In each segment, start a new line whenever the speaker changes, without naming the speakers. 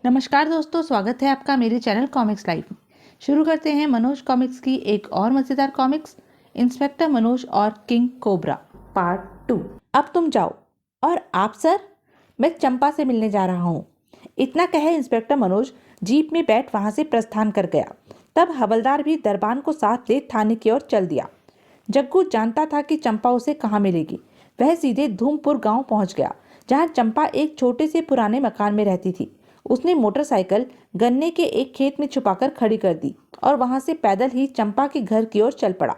नमस्कार दोस्तों, स्वागत है आपका मेरे चैनल कॉमिक्स लाइव में। शुरू करते हैं मनोज कॉमिक्स की एक और मज़ेदार कॉमिक्स, इंस्पेक्टर मनोज और किंग कोबरा पार्ट 2। अब तुम जाओ। और आप सर? मैं चंपा से मिलने जा रहा हूँ। इतना कहे इंस्पेक्टर मनोज जीप में बैठ वहाँ से प्रस्थान कर गया। तब हवलदार भी दरबान को साथ ले थाने की ओर चल दिया। जग्गू जानता था कि चंपा उसे कहाँ मिलेगी। वह सीधे धूमपुर गांव पहुंच गया, जहां चंपा एक छोटे से पुराने मकान में रहती थी। उसने मोटरसाइकिल गन्ने के एक खेत में छुपाकर खड़ी कर दी और वहां से पैदल ही चंपा के घर की ओर चल पड़ा।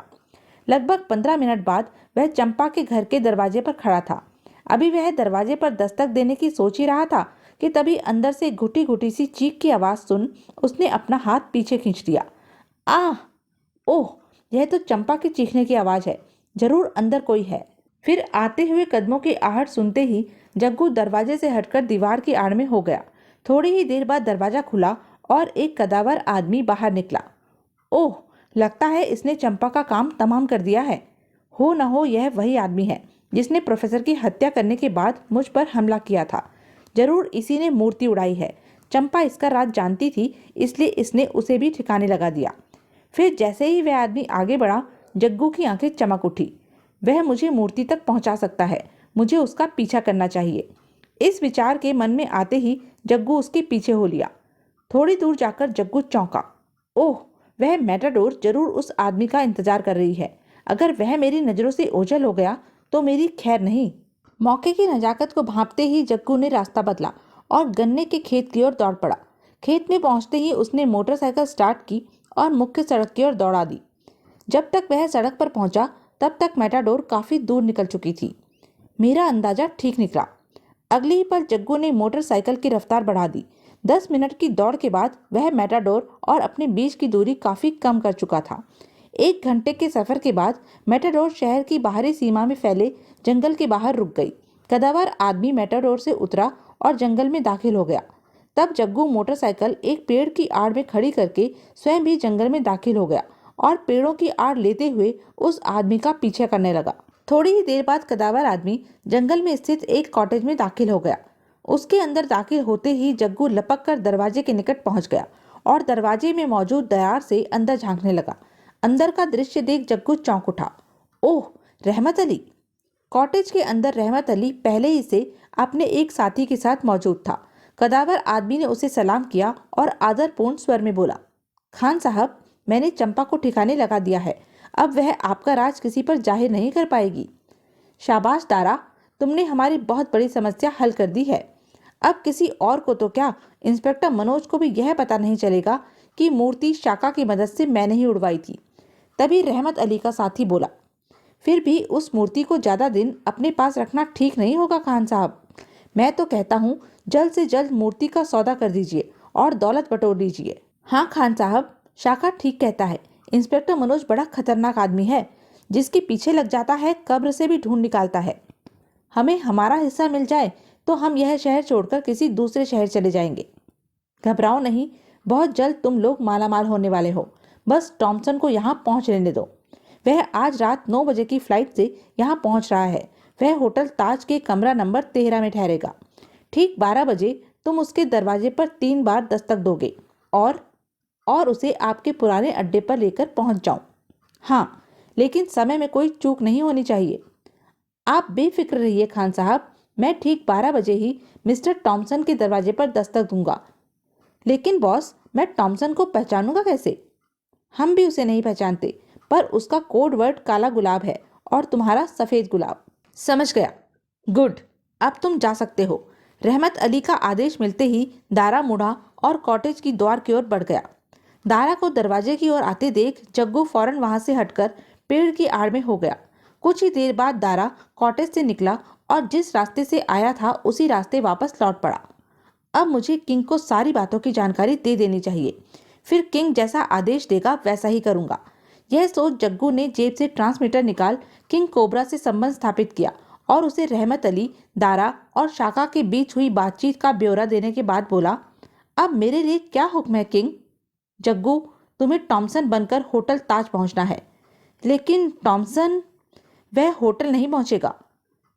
लगभग 15 मिनट बाद वह चंपा के घर के दरवाजे पर खड़ा था। अभी वह दरवाजे पर दस्तक देने की सोच ही रहा था कि तभी अंदर से घुटी घुटी सी चीख की आवाज सुन उसने अपना हाथ पीछे खींच लिया। आह! ओह! यह तो चंपा की चीखने की आवाज है। जरूर अंदर कोई है। फिर आते हुए कदमों की आहट सुनते ही जग्गू दरवाजे से हटकर दीवार की आड़ में हो गया। थोड़ी ही देर बाद दरवाजा खुला और एक कदावर आदमी बाहर निकला। ओह! लगता है इसने चंपा का काम तमाम कर दिया है। हो न हो यह वही आदमी है जिसने प्रोफेसर की हत्या करने के बाद मुझ पर हमला किया था। जरूर इसी ने मूर्ति उड़ाई है। चंपा इसका राज जानती थी, इसलिए इसने उसे भी ठिकाने लगा दिया। फिर जैसे ही वह आदमी आगे बढ़ा, जग्गू की आंखें चमक उठी। वह मुझे मूर्ति तक पहुंचा सकता है, मुझे उसका पीछा करना चाहिए। इस विचार के मन में आते ही जग्गू उसके पीछे हो लिया। थोड़ी दूर जाकर जग्गू चौंका। ओह! वह मैटाडोर जरूर उस आदमी का इंतजार कर रही है। अगर वह मेरी नजरों से ओझल हो गया तो मेरी खैर नहीं। मौके की नजाकत को भांपते ही जग्गू ने रास्ता बदला और गन्ने के खेत की ओर दौड़ पड़ा। खेत में पहुंचते ही उसने मोटरसाइकिल स्टार्ट की और मुख्य सड़क की ओर दौड़ा दी। जब तक वह सड़क पर पहुंचा तब तक मैटाडोर काफी दूर निकल चुकी थी। मेरा अंदाजा ठीक निकला। अगले ही पल जग्गू ने मोटरसाइकिल की रफ्तार बढ़ा दी। 10 मिनट की दौड़ के बाद वह मैटाडोर और अपने बीच की दूरी काफी कम कर चुका था। 1 घंटे के सफर के बाद मैटाडोर शहर की बाहरी सीमा में फैले जंगल के बाहर रुक गई। कदावर आदमी मैटाडोर से उतरा और जंगल में दाखिल हो गया। तब जग्गू मोटरसाइकिल एक पेड़ की आड़ में खड़ी करके स्वयं भी जंगल में दाखिल हो गया और पेड़ों की आड़ लेते हुए उस आदमी का पीछा करने लगा। थोड़ी ही देर बाद कदावर आदमी जंगल में स्थित एक कॉटेज में दाखिल हो गया। उसके अंदर दाखिल होते ही जग्गू लपक कर दरवाजे के निकट पहुंच गया और दरवाजे में मौजूद दरार से अंदर झांकने लगा। अंदर का दृश्य देख जग्गू चौंक उठा। ओह! रहमत अली! कॉटेज के अंदर रहमत अली पहले ही से अपने एक साथी के साथ मौजूद था। कदावर आदमी ने उसे सलाम किया और आदरपूर्ण स्वर में बोला, खान साहब, मैंने चंपा को ठिकाने लगा दिया है। अब वह आपका राज किसी पर जाहिर नहीं कर पाएगी। शाबाश दारा, तुमने हमारी बहुत बड़ी समस्या हल कर दी है। अब किसी और को तो क्या, इंस्पेक्टर मनोज को भी यह पता नहीं चलेगा कि मूर्ति शाका की मदद से मैंने ही उड़वाई थी। तभी रहमत अली का साथी बोला, फिर भी उस मूर्ति को ज्यादा दिन अपने पास रखना ठीक नहीं होगा खान साहब। मैं तो कहता हूँ जल्द से जल्द मूर्ति का सौदा कर दीजिए और दौलत बटोर लीजिए। हाँ खान साहब, शाका ठीक कहता है। इंस्पेक्टर मनोज बड़ा खतरनाक आदमी है। जिसके पीछे लग जाता है कब्र से भी ढूंढ निकालता है। हमें हमारा हिस्सा मिल जाए तो हम यह शहर छोड़कर किसी दूसरे शहर चले जाएंगे। घबराओ नहीं, बहुत जल्द तुम लोग मालामाल होने वाले हो। बस टॉमसन को यहाँ पहुँच लेने दो। वह आज रात 9 बजे की फ्लाइट से यहाँ पहुँच रहा है। वह होटल ताज के कमरा नंबर 13 में ठहरेगा। ठीक 12 बजे तुम उसके दरवाजे पर 3 बार दस्तक दोगे और उसे आपके पुराने अड्डे पर लेकर पहुंच जाऊं। हाँ, लेकिन समय में कोई चूक नहीं होनी चाहिए। आप बेफिक्र रहिए खान साहब, मैं ठीक 12 बजे ही मिस्टर टॉमसन के दरवाजे पर दस्तक दूंगा। लेकिन बॉस, मैं टॉमसन को पहचानूंगा कैसे? हम भी उसे नहीं पहचानते, पर उसका कोड वर्ड काला गुलाब है और तुम्हारा सफेद गुलाब। समझ गया। गुड, अब तुम जा सकते हो। रहमत अली का आदेश मिलते ही दारा मुड़ा और कॉटेज की द्वार की ओर बढ़ गया। दारा को दरवाजे की ओर आते देख जग्गू फौरन वहां से हटकर पेड़ की आड़ में हो गया। कुछ ही देर बाद दारा कॉटेज से निकला और जिस रास्ते से आया था उसी रास्ते वापस लौट पड़ा। अब मुझे किंग को सारी बातों की जानकारी दे देनी चाहिए, फिर किंग जैसा आदेश देगा वैसा ही करूंगा। यह सोच जग्गू ने जेब से ट्रांसमीटर निकाल किंग कोबरा से संबंध स्थापित किया और उसे रहमत अली, दारा और शाका के बीच हुई बातचीत का ब्यौरा देने के बाद बोला, अब मेरे लिए क्या हुक्म है किंग? जग्गू, तुम्हें टॉमसन बनकर होटल ताज पहुंचना है। लेकिन टॉमसन? वह होटल नहीं पहुंचेगा।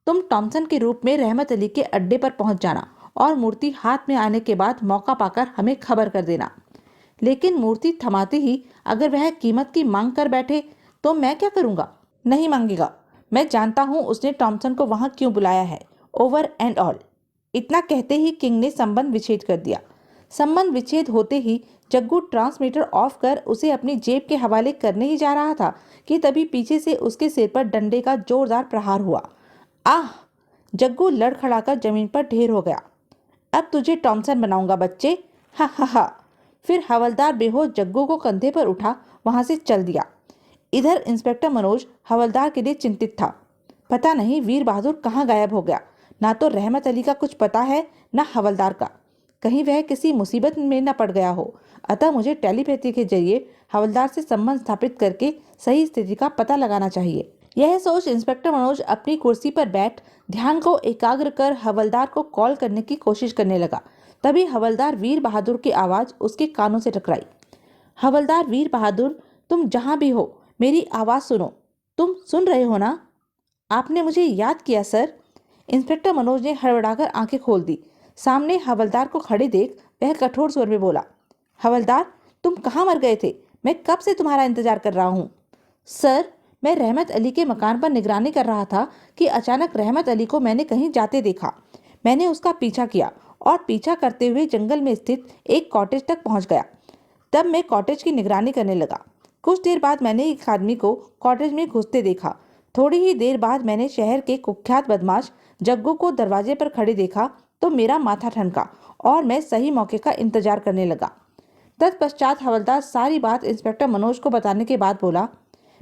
तुम टॉमसन के रूप में रहमत अली के अड्डे पर पहुंच जाना और मूर्ति हाथ में आने के बाद मौका पाकर हमें खबर कर देना। लेकिन मूर्ति थमाते ही अगर वह कीमत की मांग कर बैठे तो मैं क्या करूंगा? नहीं मांगेगा। मैं जानता हूं उसने टॉमसन को वहां क्यों बुलाया है। Over and all. इतना कहते ही किंग ने संबंध विच्छेद कर दिया। संबंध विच्छेद होते ही जग्गू ट्रांसमीटर ऑफ कर उसे अपनी जेब के हवाले करने ही जा रहा था कि तभी पीछे से उसके सिर पर डंडे का जोरदार प्रहार हुआ। आह! जग्गू लड़खड़ाकर जमीन पर ढेर हो गया। अब तुझे टॉमसन बनाऊंगा बच्चे, हा हा हा। फिर हवलदार बेहोश जग्गू को कंधे पर उठा वहां से चल दिया। इधर इंस्पेक्टर मनोज हवलदार के लिए चिंतित था। पता नहीं वीर बहादुर कहाँ गायब हो गया। ना तो रहमत अली का कुछ पता है, ना हवलदार का। कहीं वह किसी मुसीबत में न पड़ गया हो। अतः मुझे टेलीपैथी के जरिए हवलदार से संबंध स्थापित करके सही स्थिति का पता लगाना चाहिए। यह सोच इंस्पेक्टर मनोज अपनी कुर्सी पर बैठ ध्यान को एकाग्र कर हवलदार को कॉल करने की कोशिश करने लगा। तभी हवलदार वीर बहादुर की आवाज उसके कानों से टकराई। हवलदार वीर बहादुर, तुम जहां भी हो मेरी आवाज सुनो। तुम सुन रहे हो ना? आपने मुझे याद किया सर। इंस्पेक्टर मनोज ने हड़बड़ाकर आंखें खोल दी। सामने हवलदार को खड़े देख वह कठोर स्वर में बोला, हवलदार, तुम कहाँ मर गए थे? मैं कब से तुम्हारा इंतजार कर रहा हूँ। सर, मैं रहमत अली के मकान पर निगरानी कर रहा था कि अचानक रहमत अली को मैंने कहीं जाते देखा। मैंने उसका पीछा किया और पीछा करते हुए जंगल में स्थित एक कॉटेज तक पहुंच गया। तब मैं कॉटेज की निगरानी करने लगा। कुछ देर बाद मैंने एक आदमी को कॉटेज में घुसते देखा। थोड़ी ही देर बाद मैंने शहर के कुख्यात बदमाश जग्गू को दरवाजे पर खड़े देखा तो मेरा माथा ठनका और मैं सही मौके का इंतजार करने लगा। तत्पश्चात हवलदार सारी बात इंस्पेक्टर मनोज को बताने के बाद बोला,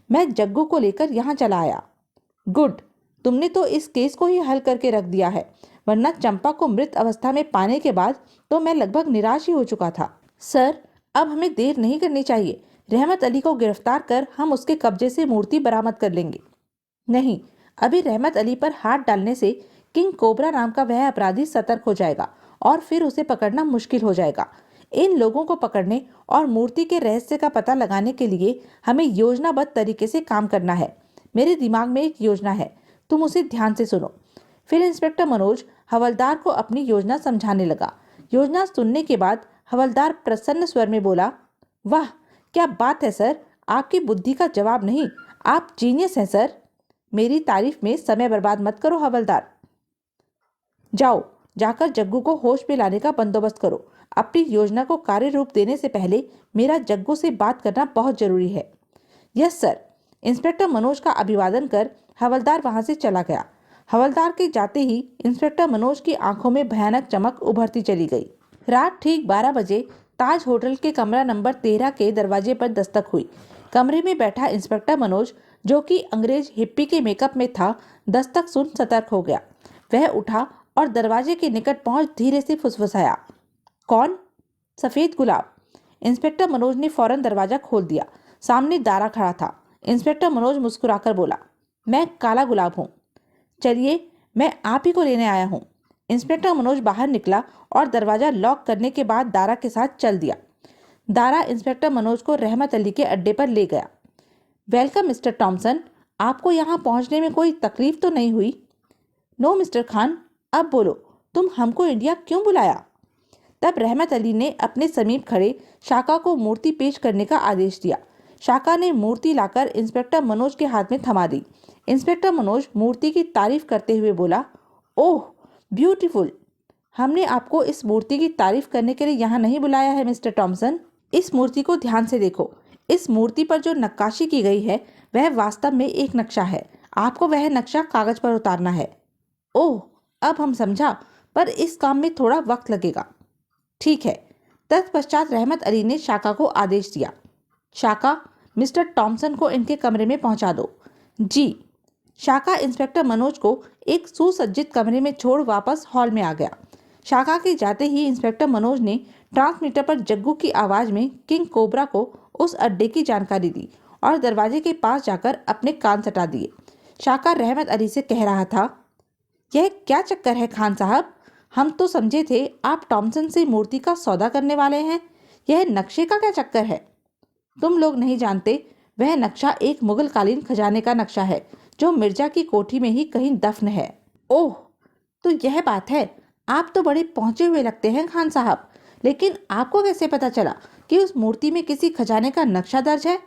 मैं जग्गू को लेकर यहाँ चला आया। गुड, तुमने तो इस केस को ही हल करके रख दिया है, वरना चंपा को मृत अवस्था में पाने के बाद तो मैं लगभग निराश ही हो चुका था। सर, अब हमें देर नहीं करनी चाहिए। रहमत अली को गिरफ्तार कर हम उसके कब्जे से मूर्ति बरामद कर लेंगे। नहीं, अभी रहमत अली पर हाथ डालने से किंग कोबरा नाम का वह अपराधी सतर्क हो जाएगा और फिर उसे पकड़ना मुश्किल हो जाएगा। इन लोगों को पकड़ने और मूर्ति के रहस्य का पता लगाने के लिए हमें योजनाबद्ध तरीके से काम करना है। मेरे दिमाग में एक योजना है, तुम उसे ध्यान से सुनो। फिर इंस्पेक्टर मनोज हवलदार को अपनी योजना समझाने लगा। योजना सुनने के बाद हवलदार प्रसन्न स्वर में बोला, वाह, क्या बात है सर, आपकी बुद्धि का जवाब नहीं, आप जीनियस हैं सर। मेरी तारीफ में समय बर्बाद मत करो हवलदार। जाओ, जाकर जग्गू को होश में लाने का बंदोबस्त करो। अपनी योजना को कार्य रूप देने से पहले मेरा जग्गू से बात करना बहुत जरूरी है। Yes sir. इंस्पेक्टर मनोज का अभिवादन कर हवलदार वहां से चला गया। हवलदार के जाते ही इंस्पेक्टर मनोज की आंखों में भयानक चमक उभरती चली गई। रात ठीक 12 बजे ताज होटल के कमरा नंबर 13 के दरवाजे पर दस्तक हुई। कमरे में बैठा इंस्पेक्टर मनोज, जो कि अंग्रेज हिप्पी के मेकअप में था, दस्तक सुन सतर्क हो गया। वह उठा और दरवाजे के निकट पहुंच धीरे से फुसफुसाया, कौन? सफेद गुलाब। इंस्पेक्टर मनोज ने फौरन दरवाजा खोल दिया। सामने दारा खड़ा था। इंस्पेक्टर मनोज मुस्कुराकर बोला, मैं काला गुलाब हूँ। चलिए, मैं आप ही को लेने आया हूँ। इंस्पेक्टर मनोज बाहर निकला और दरवाजा लॉक करने के बाद दारा के साथ चल दिया। दारा इंस्पेक्टर मनोज को रहमत अली के अड्डे पर ले गया। वेलकम मिस्टर टॉमसन, आपको यहाँ पहुँचने में कोई तकलीफ तो नहीं हुई? नो मिस्टर खान, अब बोलो, तुम हमको इंडिया क्यों बुलाया? तब रहमत अली ने अपने समीप खड़े शाका को मूर्ति पेश करने का आदेश दिया। शाका ने मूर्ति लाकर इंस्पेक्टर मनोज के हाथ में थमा दी। इंस्पेक्टर मनोज मूर्ति की तारीफ करते हुए बोला, ओह ब्यूटीफुल। हमने आपको इस मूर्ति की तारीफ करने के लिए यहाँ नहीं बुलाया है मिस्टर टॉमसन। इस मूर्ति को ध्यान से देखो। इस मूर्ति पर जो नक्काशी की गई है वह वास्तव में एक नक्शा है। आपको वह नक्शा कागज पर उतारना है। ओह, अब हम समझा, पर इस काम में थोड़ा वक्त लगेगा। ठीक है। तत्पश्चात रहमत अली ने शाका को आदेश दिया, शाका, मिस्टर टॉमसन को इनके कमरे में पहुंचा दो। जी। शाका इंस्पेक्टर मनोज को एक सुसज्जित कमरे में छोड़ वापस हॉल में आ गया। शाका के जाते ही इंस्पेक्टर मनोज ने ट्रांसमीटर पर जग्गू की आवाज में किंग कोबरा को उस अड्डे की जानकारी दी और दरवाजे के पास जाकर अपने कान सटा दिए। शाका रहमत अली से कह रहा था, यह क्या चक्कर है खान साहब? हम तो समझे थे आप टॉमसन से मूर्ति का सौदा करने वाले हैं। यह नक्शे का क्या चक्कर है? तुम लोग नहीं जानते, वह नक्शा एक मुगल कालीन खजाने का नक्शा है जो मिर्जा की कोठी में ही कहीं दफन है। ओह, तो यह बात है। आप तो बड़े पहुंचे हुए लगते हैं खान साहब, लेकिन आपको कैसे पता चला कि उस मूर्ति में किसी खजाने का नक्शा दर्ज है?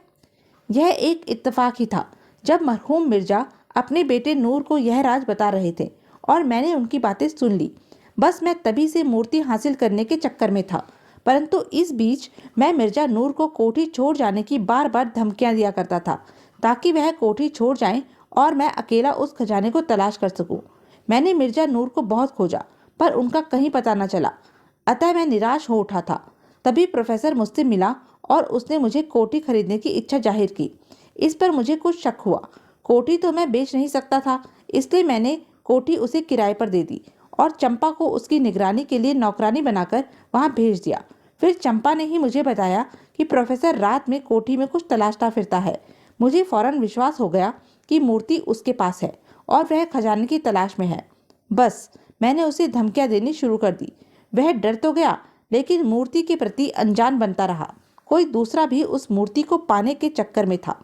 यह एक इत्तेफाक ही था जब मरहूम मिर्जा अपने बेटे नूर को यह राज बता रहे थे और मैंने उनकी बातें सुन ली। बस मैं तभी से मूर्ति हासिल करने के चक्कर में था, परंतु इस बीच मैं मिर्जा नूर को कोठी छोड़ जाने की बार बार धमकियां दिया करता था ताकि वह कोठी छोड़ जाएं और मैं अकेला उस खजाने को तलाश कर सकूं। मैंने मिर्जा नूर को बहुत खोजा पर उनका कहीं पता न चला, अतः मैं निराश हो उठा था। तभी प्रोफेसर मुझसे मिला और उसने मुझे कोठी खरीदने की इच्छा जाहिर की। इस पर मुझे कुछ शक हुआ। कोठी तो मैं बेच नहीं सकता था, इसलिए मैंने कोठी उसे किराए पर दे दी और चंपा को उसकी निगरानी के लिए नौकरानी बनाकर वहां भेज दिया। फिर चंपा ने ही मुझे बताया कि प्रोफेसर रात में कोठी में कुछ तलाशता फिरता है। मुझे फौरन विश्वास हो गया कि मूर्ति उसके पास है और वह खजाने की तलाश में है। बस मैंने उसे धमकियां देनी शुरू कर दी। वह डर तो गया, लेकिन मूर्ति के प्रति अनजान बनता रहा। कोई दूसरा भी उस मूर्ति को पाने के चक्कर में था।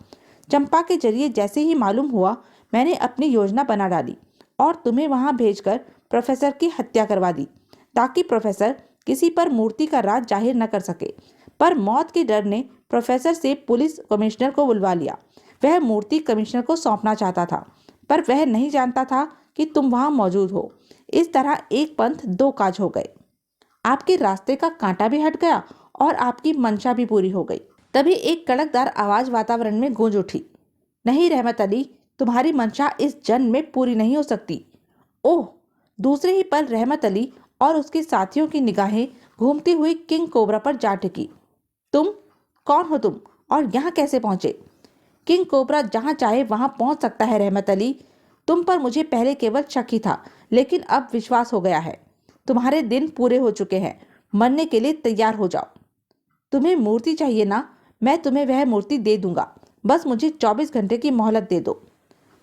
चंपा के जरिए जैसे ही मालूम हुआ, मैंने अपनी योजना बना डाली और तुम्हें वहां भेजकर प्रोफेसर की हत्या करवा दी ताकि प्रोफेसर किसी पर मूर्ति का राज जाहिर न कर सके। पर मौत के डर ने प्रोफेसर से पुलिस कमिश्नर को बुलवा लिया। वह मूर्ति कमिश्नर को सौंपना चाहता था, पर वह नहीं जानता था कि तुम वहां मौजूद हो। इस तरह एक पंथ दो काज हो गए। आपके रास्ते का कांटा भी हट गया और आपकी मंशा भी पूरी हो गई। तभी एक कड़कदार आवाज वातावरण में गूंज उठी, नहीं रहमत अली, तुम्हारी मंशा इस जन्म में पूरी नहीं हो सकती। ओह! दूसरे ही पल रहमत अली और उसके साथियों की निगाहें घूमती हुई किंग कोबरा पर जा टिकी। तुम कौन हो तुम और यहाँ कैसे पहुंचे? किंग कोबरा जहाँ चाहे वहां पहुंच सकता है रहमत अली। तुम पर मुझे पहले केवल शक ही था, लेकिन अब विश्वास हो गया है। तुम्हारे दिन पूरे हो चुके हैं, मरने के लिए तैयार हो जाओ। तुम्हें मूर्ति चाहिए ना? मैं तुम्हें वह मूर्ति दे दूंगा, बस मुझे 24 घंटे की मोहलत दे दो।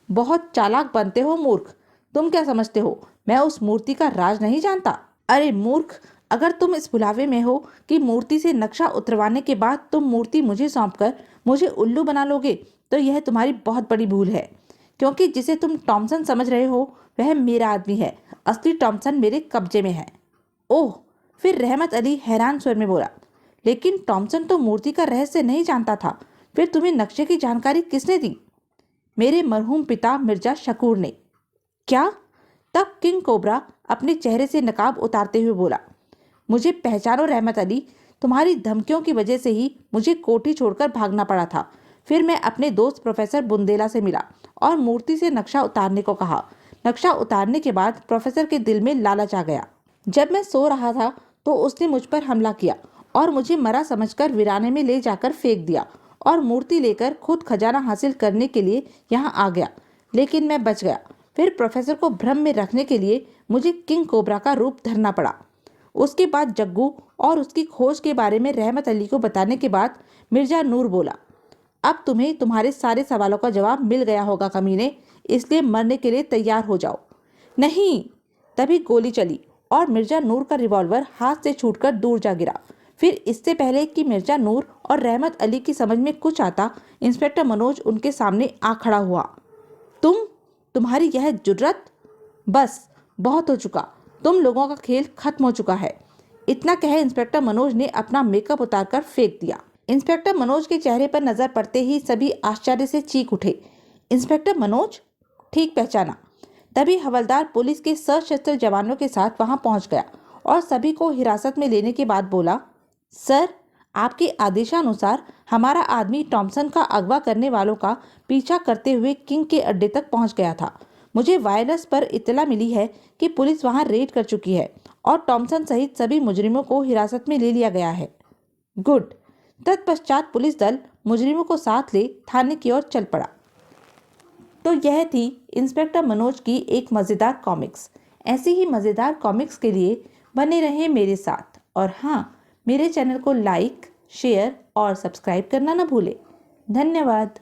बहुत चालाक बनते हो मूर्ख। तुम क्या समझते हो मैं उस मूर्ति का राज नहीं जानता? अरे मूर्ख, अगर तुम इस भुलावे में हो कि मूर्ति से नक्शा उतरवाने के बाद तुम मूर्ति मुझे सौंपकर मुझे उल्लू बना लोगे, तो यह तुम्हारी बहुत बड़ी भूल है। क्योंकि जिसे तुम टॉमसन समझ रहे हो वह मेरा आदमी है। असली टॉमसन मेरे कब्जे में है। ओह! फिर रहमत अली हैरान स्वर में बोला, लेकिन टॉमसन तो मूर्ति का रहस्य नहीं जानता था। फिर तुम्हें नक्शे की जानकारी किसने दी? मेरे मरहूम पिता मिर्जा शकूर ने। क्या? तब किंग कोबरा अपने चेहरे से नकाब उतारते हुए बोला, मुझे पहचानो रहमत अली, तुम्हारी धमकियों की वजह से ही मुझे कोठी छोड़कर भागना पड़ा था। फिर मैं अपने दोस्त प्रोफेसर बुंदेला से मिला और मूर्ति से नक्शा उतारने को कहा। नक्शा उतारने के बाद प्रोफेसर के दिल में लालच आ गया। जब मैं सो रहा था तो उसने मुझ पर हमला किया और मुझे मरा समझकर वीराने में ले जाकर फेंक दिया और मूर्ति लेकर खुद खजाना हासिल करने के लिए यहाँ आ गया, लेकिन मैं बच गया। फिर प्रोफेसर को भ्रम में रखने के लिए मुझे किंग कोबरा का रूप धरना पड़ा। उसके बाद जग्गू और उसकी खोज के बारे में रहमत अली को बताने के बाद मिर्जा नूर बोला, अब तुम्हें तुम्हारे सारे सवालों का जवाब मिल गया होगा कमीने, इसलिए मरने के लिए तैयार हो जाओ। नहीं! तभी गोली चली और मिर्जा नूर का रिवॉल्वर हाथ से छूटकर दूर जा गिरा। फिर इससे पहले कि मिर्जा नूर और रहमत अली की समझ में कुछ आता, इंस्पेक्टर मनोज उनके सामने आ खड़ा हुआ। तुम्हारी यह जुर्रत! बस बहुत हो चुका, तुम लोगों का खेल खत्म हो चुका है। इतना कह इंस्पेक्टर मनोज ने अपना मेकअप उतारकर फेंक दिया। इंस्पेक्टर मनोज के चेहरे पर नजर पड़ते ही सभी आश्चर्य से चीख उठे। इंस्पेक्टर मनोज? ठीक पहचाना। तभी हवलदार पुलिस के सशस्त्र जवानों के साथ वहां पहुंच गया और सभी को हिरासत में लेने के बाद बोला, सर, आपके आदेशानुसार हमारा आदमी टॉमसन का अगवा करने वालों का पीछा करते हुए किंग के अड्डे तक पहुंच गया था। मुझे वायरलेस पर इत्तला मिली है कि पुलिस वहां रेड कर चुकी है और टॉमसन सहित सभी मुजरिमों को हिरासत में ले लिया गया है। गुड। तत्पश्चात पुलिस दल मुजरिमों को साथ ले थाने की ओर चल पड़ा। तो यह थी इंस्पेक्टर मनोज की एक मज़ेदार कॉमिक्स। ऐसी ही मज़ेदार कॉमिक्स के लिए बने रहें मेरे साथ, और हाँ, मेरे चैनल को लाइक, शेयर और सब्सक्राइब करना न भूलें। धन्यवाद।